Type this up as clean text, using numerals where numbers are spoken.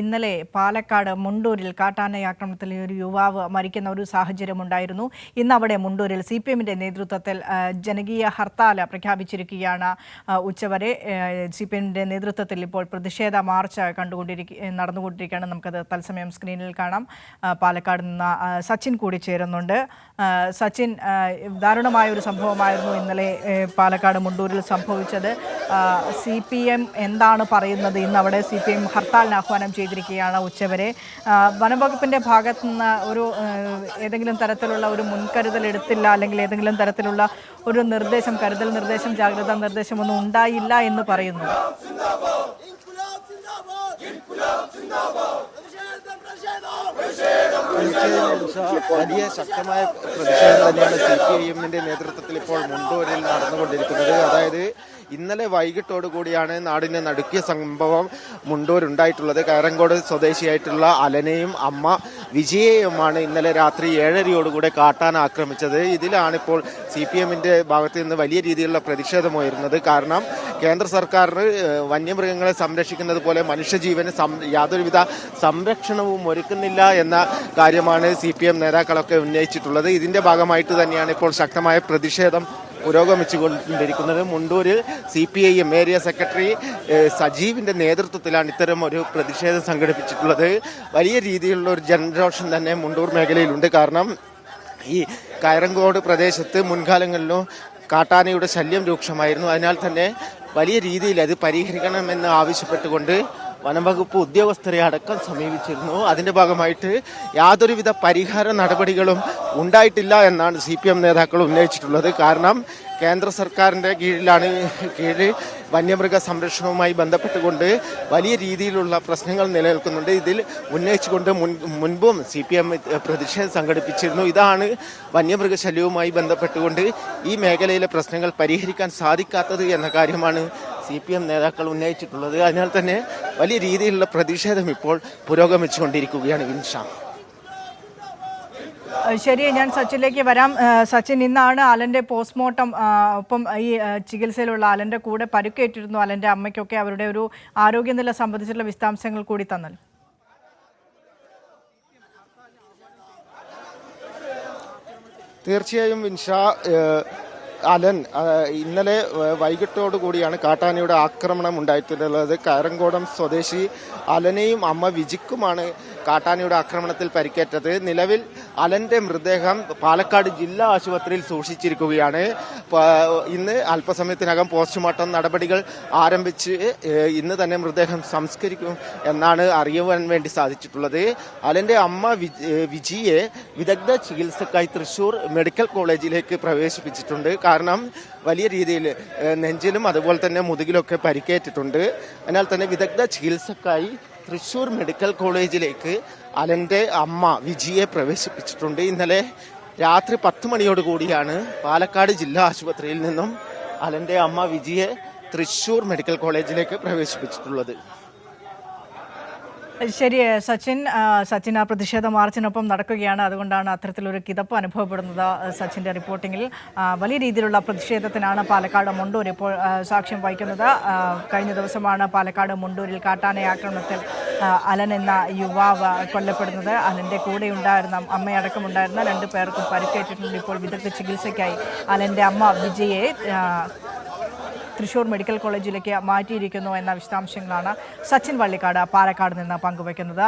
ഇന്നലെ പാലക്കാട് മുണ്ടൂരിൽ കാട്ടാനയാക്രമണത്തിൽ ഒരു യുവാവ് മരിക്കുന്ന ഒരു സാഹചര്യമുണ്ടായിരുന്നു. ഇന്ന് അവിടെ മുണ്ടൂരിൽ CPMന്റെ നേതൃത്വത്തിൽ ജനകീയ ഹർത്താൽ പ്രഖ്യാപിച്ചിരിക്കുകയാണ്. ഉച്ചവരെ CPMന്റെ നേതൃത്വത്തിൽ ഇപ്പോൾ പ്രതിഷേധ മാർച്ച് നടന്നുകൊണ്ടിരിക്കുകയാണ്. നമുക്കത് തത്സമയം സ്ക്രീനിൽ കാണാം. പാലക്കാട് നിന്ന് സച്ചിൻ കൂടി ചേരുന്നുണ്ട്. സച്ചിൻ, ദാരുണമായ ഒരു സംഭവമായിരുന്നു ഇന്നലെ പാലക്കാട് മുണ്ടൂരിൽ സംഭവിച്ചത്. CPM എന്താണ് പറയുന്നത്? ഇന്ന് അവിടെ CPM ഹർത്താലിന് ആഹ്വാനം ചെയ്തിരിക്കുകയാണ് ഉച്ചവരെ. വനംവകുപ്പിന്റെ ഭാഗത്തു നിന്ന് ഏതെങ്കിലും തരത്തിലുള്ള ഒരു മുൻകരുതൽ എടുത്തില്ല, അല്ലെങ്കിൽ ഏതെങ്കിലും തരത്തിലുള്ള ഒരു നിർദ്ദേശം, കരുതൽ നിർദ്ദേശം, ജാഗ്രതാ നിർദ്ദേശം ഒന്നും ഉണ്ടായില്ല എന്ന് പറയുന്നു. വലിയ ശക്തമായ പ്രതിഷേധം തന്നെയാണ് CPIMന്റെ നേതൃത്വത്തിൽ ഇപ്പോൾ മുണ്ടൂരിൽ നടന്നുകൊണ്ടിരിക്കുന്നത്. അതായത് ഇന്നലെ വൈകിട്ടോടുകൂടിയാണ് നാടിനെ നടുക്കിയ സംഭവം മുണ്ടൂരുണ്ടായിട്ടുള്ളത്. കാരങ്കോട് സ്വദേശിയായിട്ടുള്ള അലനെയും അമ്മ വിജയെയുമാണ് ഇന്നലെ രാത്രി 7:30 കാട്ടാന ആക്രമിച്ചത്. ഇതിലാണിപ്പോൾ CPMന്റെ ഭാഗത്ത് നിന്ന് വലിയ രീതിയിലുള്ള പ്രതിഷേധമുയരുന്നത്. കാരണം കേന്ദ്ര സർക്കാരിന് വന്യമൃഗങ്ങളെ സംരക്ഷിക്കുന്നത് പോലെ മനുഷ്യജീവന് യാതൊരുവിധ സംരക്ഷണവും ഒരുക്കുന്നില്ല എന്ന കാര്യമാണ് CPM നേതാക്കളൊക്കെ ഉന്നയിച്ചിട്ടുള്ളത്. ഇതിന്റെ ഭാഗമായിട്ട് തന്നെയാണ് ഇപ്പോൾ ശക്തമായ പ്രതിഷേധം പുരോഗമിച്ചുകൊണ്ടിരിക്കുന്നത്. മുണ്ടൂരിൽ CPIM ഏരിയ സെക്രട്ടറി സജീവിന്റെ നേതൃത്വത്തിലാണ് ഇത്തരം ഒരു പ്രതിഷേധം സംഘടിപ്പിച്ചിട്ടുള്ളത്. വലിയ രീതിയിലുള്ള ഒരു ജനരോഷം തന്നെ മുണ്ടൂർ മേഖലയിലുണ്ട്. കാരണം ഈ കയറങ്കോട് പ്രദേശത്ത് മുൻകാലങ്ങളിലും കാട്ടാനയുടെ ശല്യം രൂക്ഷമായിരുന്നു. അതിനാൽ തന്നെ വലിയ രീതിയിൽ അത് പരിഹരിക്കണമെന്ന് ആവശ്യപ്പെട്ടുകൊണ്ട് വനംവകുപ്പ് ഉദ്യോഗസ്ഥരെ അടക്കം സമീപിച്ചിരുന്നു. അതിൻ്റെ ഭാഗമായിട്ട് യാതൊരുവിധ പരിഹാര നടപടികളും ഉണ്ടായിട്ടില്ല എന്നാണ് CPM നേതാക്കൾ ഉന്നയിച്ചിട്ടുള്ളത്. കാരണം കേന്ദ്ര സർക്കാരിൻ്റെ കീഴിൽ വന്യമൃഗ സംരക്ഷണവുമായി ബന്ധപ്പെട്ടുകൊണ്ട് വലിയ രീതിയിലുള്ള പ്രശ്നങ്ങൾ നിലനിൽക്കുന്നുണ്ട്. ഇതിൽ ഉന്നയിച്ചുകൊണ്ട് മുൻപും CPM പ്രതിഷേധം സംഘടിപ്പിച്ചിരുന്നു. ഇതാണ് വന്യമൃഗശല്യവുമായി ബന്ധപ്പെട്ടുകൊണ്ട് ഈ മേഖലയിലെ പ്രശ്നങ്ങൾ പരിഹരിക്കാൻ സാധിക്കാത്തത് എന്ന കാര്യമാണ് CPM നേതാക്കൾ ഉന്നയിച്ചിട്ടുള്ളത്. അതിനാൽ തന്നെ വലിയ രീതിയിലുള്ള പ്രതിഷേധം ഇപ്പോൾ പുരോഗമിച്ചുകൊണ്ടിരിക്കുകയാണ്. വിൻഷ, ശരി, ഞാൻ സച്ചിനിലേക്ക് വരാം. സച്ചിൻ, ഇന്നാണ് അലന്റെ പോസ്റ്റ്മോർട്ടം. ഒപ്പം ഈ ചികിത്സയിലുള്ള അലന്റെ കൂടെ പരുക്കേറ്റിരുന്നു അലന്റെ അമ്മയ്ക്കൊക്കെ. അവരുടെ ഒരു ആരോഗ്യനില സംബന്ധിച്ചുള്ള വിശദാംശങ്ങൾ കൂടി തന്നാൽ. തീർച്ചയായും വിൻഷ, അലൻ ഇന്നലെ വൈകിട്ടോടുകൂടിയാണ് കാട്ടാനയുടെ ആക്രമണം ഉണ്ടായിട്ടുള്ളത്. കയറങ്കോടം സ്വദേശി അലനെയും അമ്മ വിജിക്കുമാണ് കാട്ടാനയുടെ ആക്രമണത്തിൽ പരിക്കേറ്റത്. നിലവിൽ അലന്റെ മൃതദേഹം പാലക്കാട് ജില്ലാ ആശുപത്രിയിൽ സൂക്ഷിച്ചിരിക്കുകയാണ്. ഇന്ന് അല്പസമയത്തിനകം പോസ്റ്റ്മോർട്ടം നടപടികൾ ആരംഭിച്ച് ഇന്ന് തന്നെ മൃതദേഹം സംസ്കരിക്കും എന്നാണ് അറിയുവാൻ വേണ്ടി സാധിച്ചിട്ടുള്ളത്. അലന്റെ അമ്മ വിജിയെ വിദഗ്ധ ചികിത്സക്കായി തൃശൂർ മെഡിക്കൽ കോളേജിലേക്ക് പ്രവേശിപ്പിച്ചിട്ടുണ്ട്. കാരണം വലിയ രീതിയിൽ നെഞ്ചിലും അതുപോലെ തന്നെ മുതുകിലൊക്കെ പരിക്കേറ്റിട്ടുണ്ട്. അതിനാൽ തന്നെ വിദഗ്ധ ചികിത്സക്കായി തൃശൂർ മെഡിക്കൽ കോളേജിലേക്ക് അലന്റെ അമ്മ വിജിയെ പ്രവേശിപ്പിച്ചിട്ടുണ്ട്. ഇന്നലെ രാത്രി 10 മണിയോടുകൂടിയാണ് പാലക്കാട് ജില്ലാ ആശുപത്രിയിൽ നിന്നും അലന്റെ അമ്മ വിജിയെ തൃശൂർ മെഡിക്കൽ കോളേജിലേക്ക് പ്രവേശിപ്പിച്ചിട്ടുള്ളത്. ശരി സച്ചിൻ, ആ പ്രതിഷേധ മാർച്ചിനൊപ്പം നടക്കുകയാണ്. അതുകൊണ്ടാണ് അത്തരത്തിലൊരു കിതപ്പ് അനുഭവപ്പെടുന്നത്. സച്ചിൻ്റെ റിപ്പോർട്ടിങ്ങിൽ വലിയ രീതിയിലുള്ള പ്രതിഷേധത്തിനാണ് പാലക്കാട് മുണ്ടൂർ ഇപ്പോൾ സാക്ഷ്യം വഹിക്കുന്നത്. കഴിഞ്ഞ ദിവസമാണ് പാലക്കാട് മുണ്ടൂരിൽ കാട്ടാനയാക്രമണത്തിൽ അലൻ എന്ന യുവാവ് കൊല്ലപ്പെടുന്നത്. അലൻ്റെ കൂടെ ഉണ്ടായിരുന്ന അമ്മയടക്കമുണ്ടായിരുന്ന 2 പേർക്കും പരിക്കേറ്റിട്ടുണ്ട്. ഇപ്പോൾ വിദഗ്ധ ചികിത്സയ്ക്കായി അലൻ്റെ അമ്മ വിജയെ തൃശൂർ മെഡിക്കൽ കോളേജിലേക്ക് മാറ്റിയിരിക്കുന്നു എന്ന വിശദാംശങ്ങളാണ് സച്ചിൻ വള്ളിക്കാട് പാലക്കാട് നിന്ന് പങ്കുവയ്ക്കുന്നത്.